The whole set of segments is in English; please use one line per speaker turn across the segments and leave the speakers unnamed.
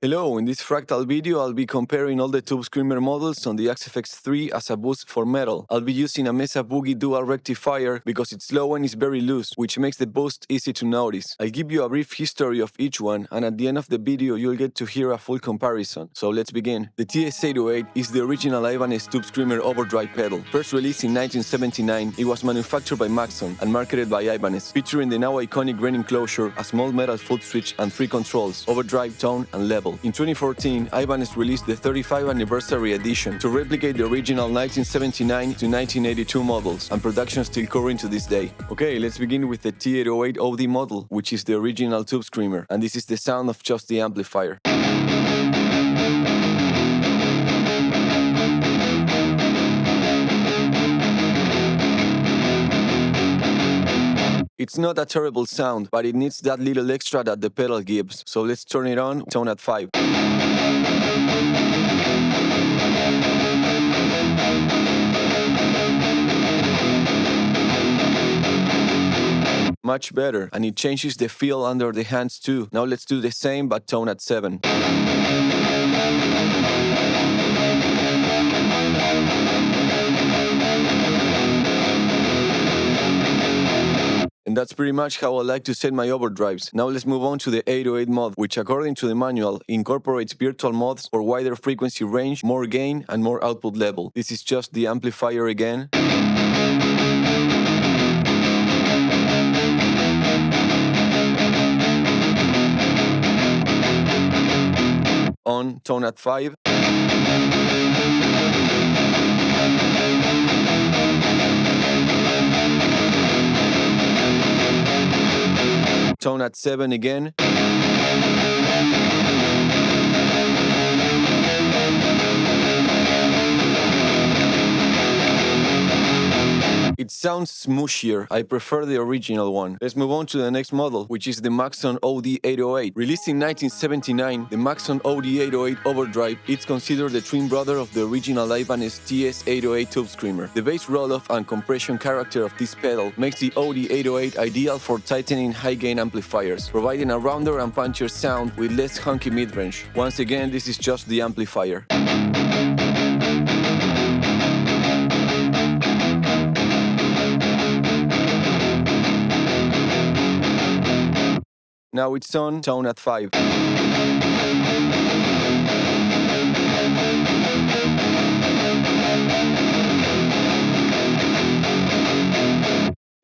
Hello, in this Fractal video I'll be comparing all the Tube Screamer models on the Axe-Fx III as a boost for metal. I'll be using a Mesa Boogie dual rectifier because it's low and is very loose, which makes the boost easy to notice. I'll give you a brief history of each one, and at the end of the video you'll get to hear a full comparison. So let's begin. The TS-808 is the original Ibanez Tube Screamer overdrive pedal. First released in 1979, it was manufactured by Maxon and marketed by Ibanez, featuring the now iconic grain enclosure, a small metal foot switch and 3 controls: overdrive, tone, and level. In 2014, Ibanez released the 35th anniversary edition to replicate the original 1979 to 1982 models, and production still current to this day. Okay, let's begin with the T808 OD model, which is the original Tube Screamer, and this is the sound of just the amplifier. It's not a terrible sound, but it needs that little extra that the pedal gives, so let's turn it on, tone at 5. Much better, and it changes the feel under the hands too. Now let's do the same, but tone at 7. And that's pretty much how I like to set my overdrives. Now let's move on to the 808 mod, which according to the manual incorporates virtual mods for wider frequency range, more gain, and more output level. This is just the amplifier again. On, tone at 5. Tone at 7 again. It sounds smooshier. I prefer the original one. Let's move on to the next model, which is the Maxon OD808. Released in 1979, the Maxon OD808 Overdrive is considered the twin brother of the original Ibanez TS808 Tube Screamer. The bass roll-off and compression character of this pedal makes the OD808 ideal for tightening high-gain amplifiers, providing a rounder and punchier sound with less hunky mid-range. Once again, this is just the amplifier. Now it's on, tone at 5.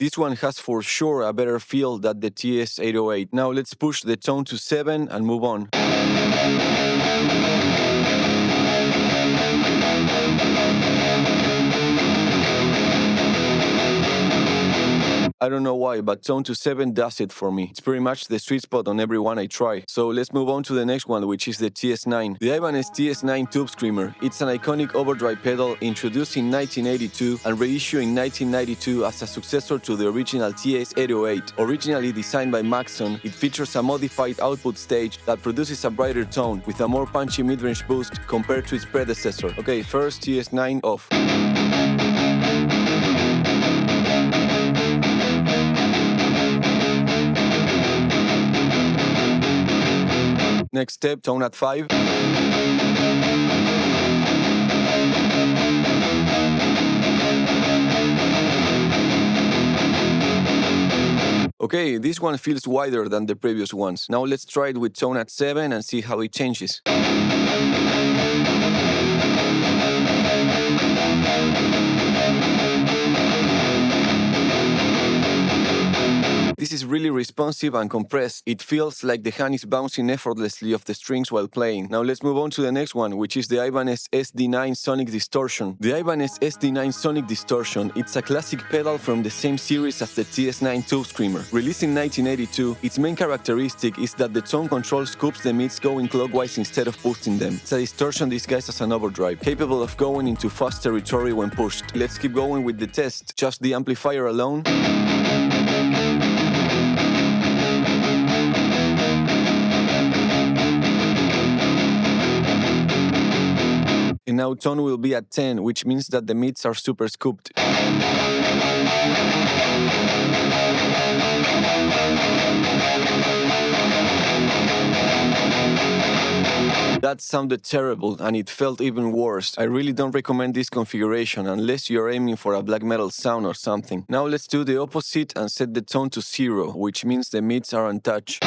This one has for sure a better feel than the TS808. Now let's push the tone to 7 and move on. I don't know why, but tone to 7 does it for me. It's pretty much the sweet spot on every one I try. So let's move on to the next one, which is the TS9. The Ibanez TS9 Tube Screamer. It's an iconic overdrive pedal introduced in 1982 and reissued in 1992 as a successor to the original TS808. Originally designed by Maxon, it features a modified output stage that produces a brighter tone with a more punchy mid-range boost compared to its predecessor. Okay, first TS9 off. Next step, tone at 5. Okay, this one feels wider than the previous ones. Now let's try it with tone at 7 and see how it changes. This is really responsive and compressed. It feels like the hand is bouncing effortlessly off the strings while playing. Now let's move on to the next one, which is the Ibanez SD9 Sonic Distortion. The Ibanez SD9 Sonic Distortion, it's a classic pedal from the same series as the TS9 Tube Screamer. Released in 1982, its main characteristic is that the tone control scoops the mids going clockwise instead of boosting them. It's a distortion disguised as an overdrive, capable of going into fast territory when pushed. Let's keep going with the test. Just the amplifier alone. And now tone will be at 10, which means that the mids are super scooped. That sounded terrible, and it felt even worse. I really don't recommend this configuration unless you're aiming for a black metal sound or something. Now let's do the opposite and set the tone to 0, which means the mids are untouched.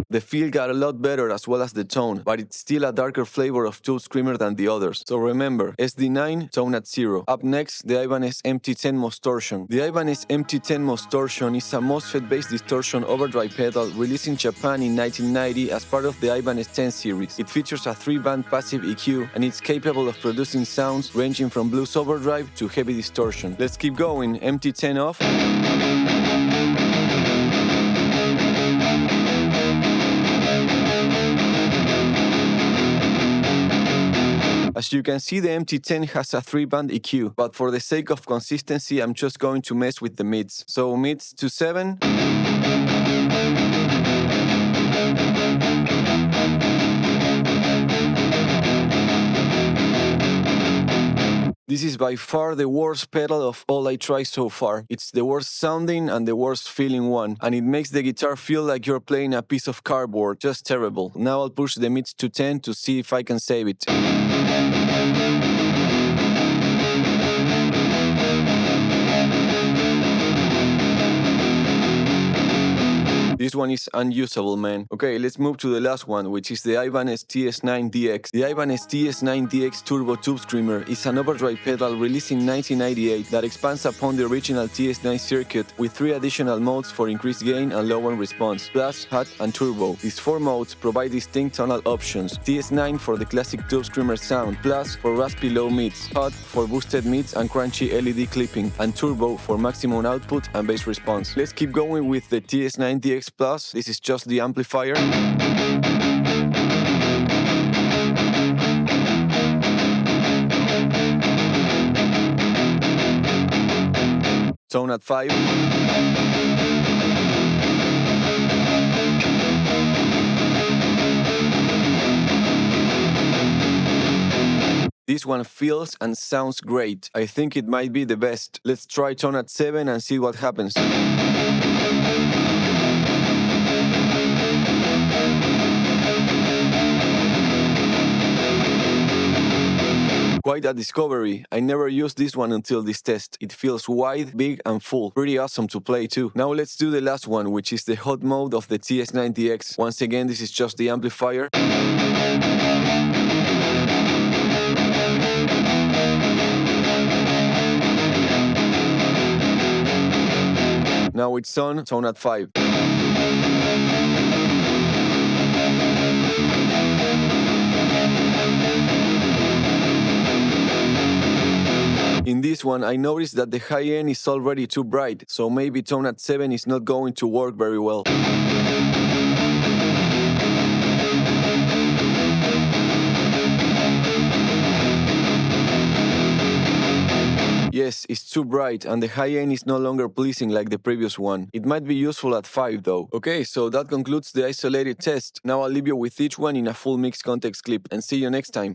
The feel got a lot better as well as the tone, but it's still a darker flavor of Tube Screamer than the others. So remember, SD9, tone at 0. Up next, the Ibanez MT10 Distortion. The Ibanez MT10 Distortion is a MOSFET-based distortion overdrive pedal released in Japan in 1990 as part of the Ibanez 10 series. It features a 3-band passive EQ, and it's capable of producing sounds ranging from blues overdrive to heavy distortion. Let's keep going. MT10 off. As you can see, the MT10 has a 3-band EQ, but for the sake of consistency, I'm just going to mess with the mids. So mids to 7. This is by far the worst pedal of all I tried so far. It's the worst sounding and the worst feeling one, and it makes the guitar feel like you're playing a piece of cardboard. Just terrible. Now I'll push the mids to 10 to see if I can save it. This one is unusable, man. Okay, let's move to the last one, which is the Ibanez TS9DX. The Ibanez TS9DX Turbo Tube Screamer is an overdrive pedal released in 1998 that expands upon the original TS9 circuit with 3 additional modes for increased gain and low end response, plus, hot, and turbo. These 4 modes provide distinct tonal options. TS9 for the classic Tube Screamer sound, plus for raspy low mids, hot for boosted mids and crunchy LED clipping, and turbo for maximum output and bass response. Let's keep going with the TS9DX Plus. This is just the amplifier. Tone at 5. This one feels and sounds great. I think it might be the best. Let's try tone at 7 and see what happens. Quite a discovery. I never used this one until this test. It feels wide, big, and full. Pretty awesome to play too. Now let's do the last one, which is the hot mode of the TS9DX. Once again, this is just the amplifier. Now it's on, tone at 5. In this one, I noticed that the high end is already too bright, so maybe tone at 7 is not going to work very well. Yes, it's too bright, and the high end is no longer pleasing like the previous one. It might be useful at 5 though. Okay, so that concludes the isolated test. Now I'll leave you with each one in a full mix context clip, and see you next time.